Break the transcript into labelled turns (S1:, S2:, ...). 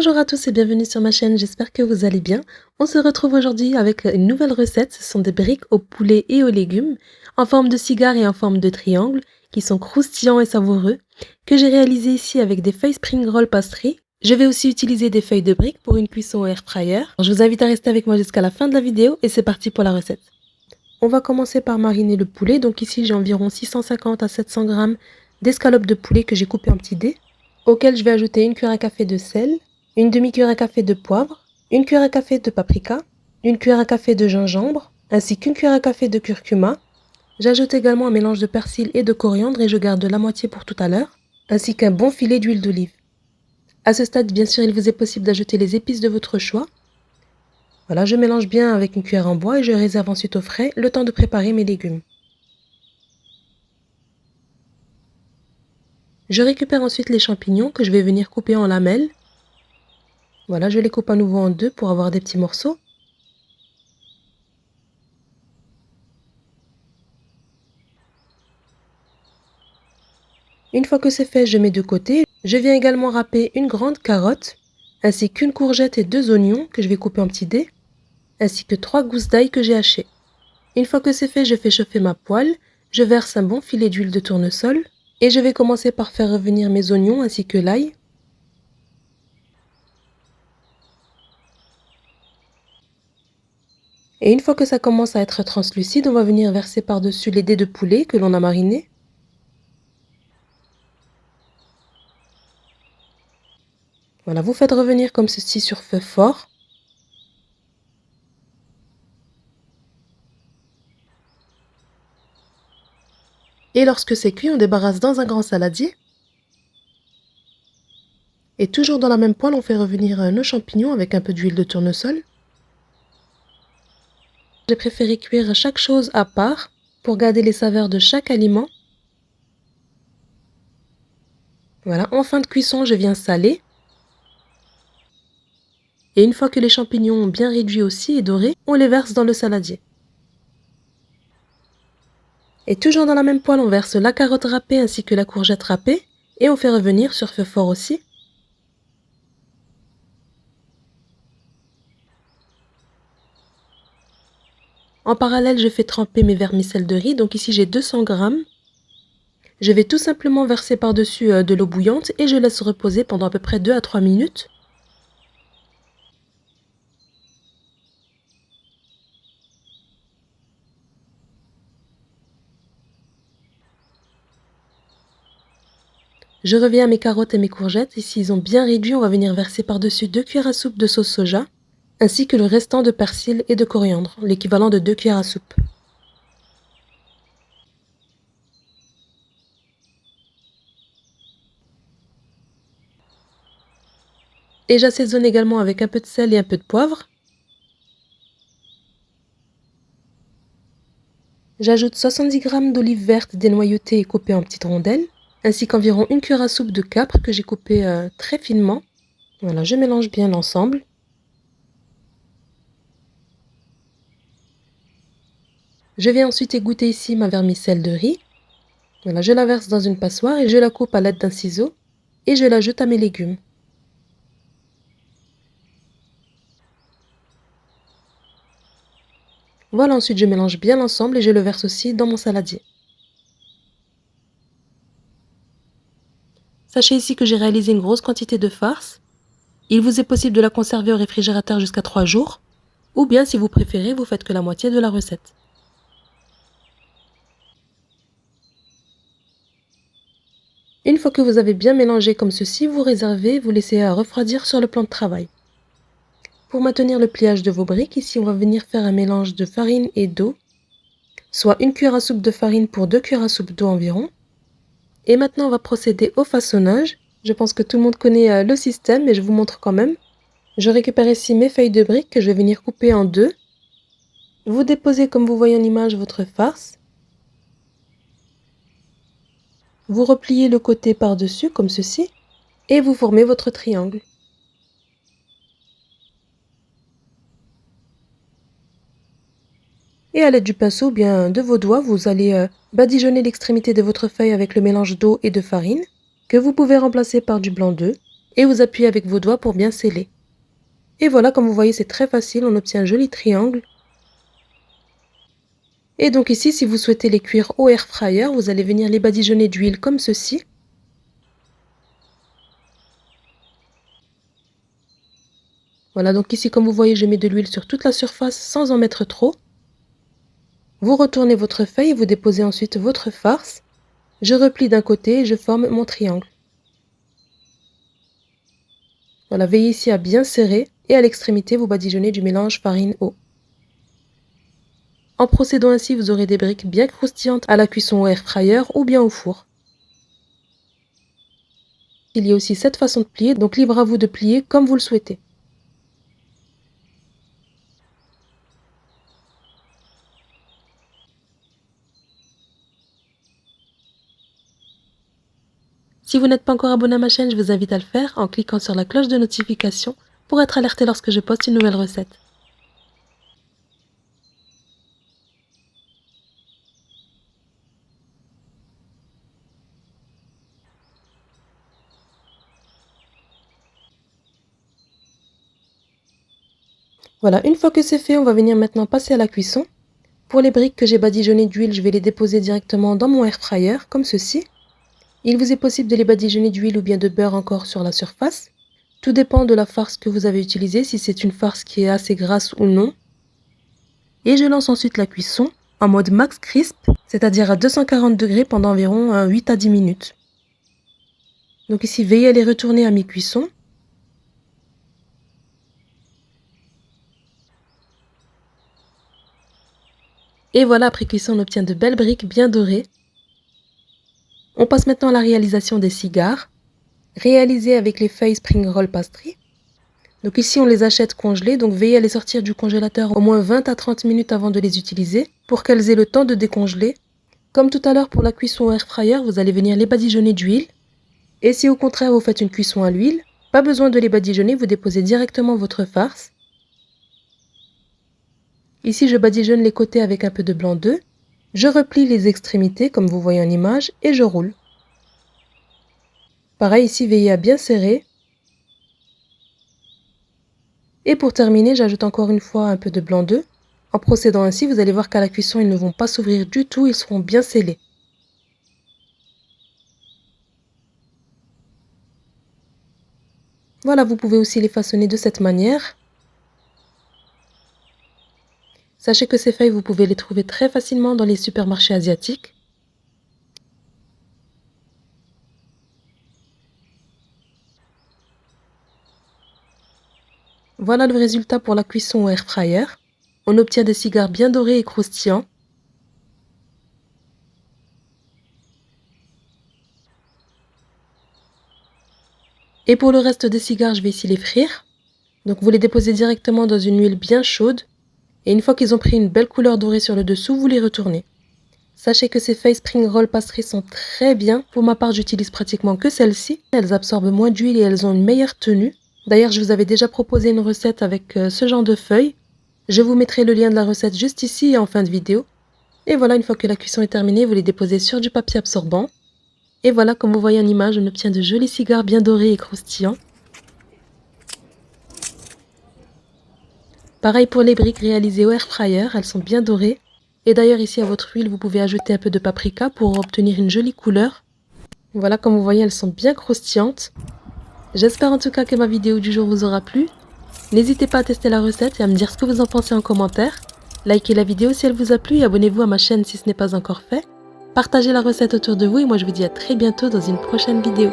S1: Bonjour à tous et bienvenue sur ma chaîne, j'espère que vous allez bien. On se retrouve aujourd'hui avec une nouvelle recette, ce sont des briques au poulet et aux légumes, en forme de cigare et en forme de triangle, qui sont croustillants et savoureux, que j'ai réalisé ici avec des feuilles spring roll pastry. Je vais aussi utiliser des feuilles de briques pour une cuisson au air fryer. Je vous invite à rester avec moi jusqu'à la fin de la vidéo et c'est parti pour la recette. On va commencer par mariner le poulet, donc ici j'ai environ 650 à 700 g d'escalope de poulet que j'ai coupé en petits dés, auquel je vais ajouter une cuillère à café de sel, une demi-cuillère à café de poivre, une cuillère à café de paprika, une cuillère à café de gingembre, ainsi qu'une cuillère à café de curcuma. J'ajoute également un mélange de persil et de coriandre et je garde la moitié pour tout à l'heure, ainsi qu'un bon filet d'huile d'olive. À ce stade, bien sûr, il vous est possible d'ajouter les épices de votre choix. Voilà, je mélange bien avec une cuillère en bois et je réserve ensuite au frais le temps de préparer mes légumes. Je récupère ensuite les champignons que je vais venir couper en lamelles. Voilà, je les coupe à nouveau en deux pour avoir des petits morceaux. Une fois que c'est fait, je mets de côté. Je viens également râper une grande carotte, ainsi qu'une courgette et 2 oignons que je vais couper en petits dés, ainsi que 3 gousses d'ail que j'ai hachées. Une fois que c'est fait, je fais chauffer ma poêle, je verse un bon filet d'huile de tournesol et je vais commencer par faire revenir mes oignons ainsi que l'ail. Et une fois que ça commence à être translucide, on va venir verser par-dessus les dés de poulet que l'on a marinés. Voilà, vous faites revenir comme ceci sur feu fort. Et lorsque c'est cuit, on débarrasse dans un grand saladier. Et toujours dans la même poêle, on fait revenir nos champignons avec un peu d'huile de tournesol. J'ai préféré cuire chaque chose à part pour garder les saveurs de chaque aliment. Voilà, en fin de cuisson, je viens saler. Et une fois que les champignons ont bien réduit aussi et doré, on les verse dans le saladier. Et toujours dans la même poêle, on verse la carotte râpée ainsi que la courgette râpée et on fait revenir sur feu fort aussi. En parallèle, je fais tremper mes vermicelles de riz, donc ici j'ai 200 g. Je vais tout simplement verser par-dessus de l'eau bouillante et je laisse reposer pendant à peu près 2 à 3 minutes. Je reviens à mes carottes et mes courgettes et s'ils ont bien réduit, on va venir verser par-dessus 2 cuillères à soupe de sauce soja, ainsi que le restant de persil et de coriandre, l'équivalent de 2 cuillères à soupe. Et j'assaisonne également avec un peu de sel et un peu de poivre. J'ajoute 70 g d'olives vertes dénoyautées et coupées en petites rondelles, ainsi qu'environ une cuillère à soupe de capre que j'ai coupé très finement. Voilà, je mélange bien l'ensemble. Je vais ensuite égoutter ici ma vermicelle de riz. Voilà, je la verse dans une passoire et je la coupe à l'aide d'un ciseau et je l'ajoute à mes légumes. Voilà, ensuite je mélange bien l'ensemble et je le verse aussi dans mon saladier. Sachez ici que j'ai réalisé une grosse quantité de farce. Il vous est possible de la conserver au réfrigérateur jusqu'à 3 jours, ou bien si vous préférez, vous faites que la moitié de la recette. Une fois que vous avez bien mélangé comme ceci, vous réservez, vous laissez refroidir sur le plan de travail. Pour maintenir le pliage de vos briques, ici on va venir faire un mélange de farine et d'eau, soit une cuillère à soupe de farine pour 2 cuillères à soupe d'eau environ. Et maintenant on va procéder au façonnage. Je pense que tout le monde connaît le système, mais je vous montre quand même. Je récupère ici mes feuilles de briques que je vais venir couper en deux. Vous déposez comme vous voyez en image votre farce. Vous repliez le côté par-dessus comme ceci et vous formez votre triangle. Et à l'aide du pinceau ou bien de vos doigts, vous allez badigeonner l'extrémité de votre feuille avec le mélange d'eau et de farine que vous pouvez remplacer par du blanc d'œuf. et vous appuyez avec vos doigts pour bien sceller. Et voilà, comme vous voyez, c'est très facile, on obtient un joli triangle. Et donc ici, si vous souhaitez les cuire au air fryer, vous allez venir les badigeonner d'huile comme ceci. Voilà, donc ici, comme vous voyez, je mets de l'huile sur toute la surface sans en mettre trop. Vous retournez votre feuille et vous déposez ensuite votre farce. Je replie d'un côté et je forme mon triangle. Voilà, veillez ici à bien serrer et à l'extrémité, vous badigeonnez du mélange farine-eau. En procédant ainsi, vous aurez des briques bien croustillantes à la cuisson au air fryer ou bien au four. Il y a aussi 7 façons de plier, donc libre à vous de plier comme vous le souhaitez. Si vous n'êtes pas encore abonné à ma chaîne, je vous invite à le faire en cliquant sur la cloche de notification pour être alerté lorsque je poste une nouvelle recette. Voilà, une fois que c'est fait, on va venir maintenant passer à la cuisson. Pour les briques que j'ai badigeonnées d'huile, je vais les déposer directement dans mon air fryer, comme ceci. Il vous est possible de les badigeonner d'huile ou bien de beurre encore sur la surface. Tout dépend de la farce que vous avez utilisée, si c'est une farce qui est assez grasse ou non. Et je lance ensuite la cuisson en mode max crisp, c'est-à-dire à 240 degrés pendant environ 8 à 10 minutes. Donc ici, veillez à les retourner à mi-cuisson. Et voilà, après cuisson, on obtient de belles briques bien dorées. On passe maintenant à la réalisation des cigares, réalisés avec les feuilles Spring Roll Pastry. Donc ici, on les achète congelés, donc veillez à les sortir du congélateur au moins 20 à 30 minutes avant de les utiliser pour qu'elles aient le temps de décongeler. Comme tout à l'heure pour la cuisson au air fryer, vous allez venir les badigeonner d'huile. Et si au contraire vous faites une cuisson à l'huile, pas besoin de les badigeonner, vous déposez directement votre farce. Ici, je badigeonne les côtés avec un peu de blanc d'œuf. Je replie les extrémités comme vous voyez en image et je roule. Pareil ici, veillez à bien serrer. Et pour terminer, j'ajoute encore une fois un peu de blanc d'œuf. En procédant ainsi, vous allez voir qu'à la cuisson, ils ne vont pas s'ouvrir du tout, ils seront bien scellés. Voilà, vous pouvez aussi les façonner de cette manière. Sachez que ces feuilles, vous pouvez les trouver très facilement dans les supermarchés asiatiques. Voilà le résultat pour la cuisson au air fryer. On obtient des cigares bien dorés et croustillants. Et pour le reste des cigares, je vais ici les frire. Donc vous les déposez directement dans une huile bien chaude. Et une fois qu'ils ont pris une belle couleur dorée sur le dessous, vous les retournez. Sachez que ces feuilles Spring Roll Pastry sont très bien. Pour ma part, j'utilise pratiquement que celles-ci. Elles absorbent moins d'huile et elles ont une meilleure tenue. D'ailleurs, je vous avais déjà proposé une recette avec ce genre de feuilles. Je vous mettrai le lien de la recette juste ici et en fin de vidéo. Et voilà, une fois que la cuisson est terminée, vous les déposez sur du papier absorbant. Et voilà, comme vous voyez en image, on obtient de jolis cigares bien dorés et croustillants. Pareil pour les briques réalisées au air fryer, elles sont bien dorées. Et d'ailleurs ici à votre huile, vous pouvez ajouter un peu de paprika pour obtenir une jolie couleur. Voilà, comme vous voyez, elles sont bien croustillantes. J'espère en tout cas que ma vidéo du jour vous aura plu. N'hésitez pas à tester la recette et à me dire ce que vous en pensez en commentaire. Likez la vidéo si elle vous a plu et abonnez-vous à ma chaîne si ce n'est pas encore fait. Partagez la recette autour de vous et moi je vous dis à très bientôt dans une prochaine vidéo.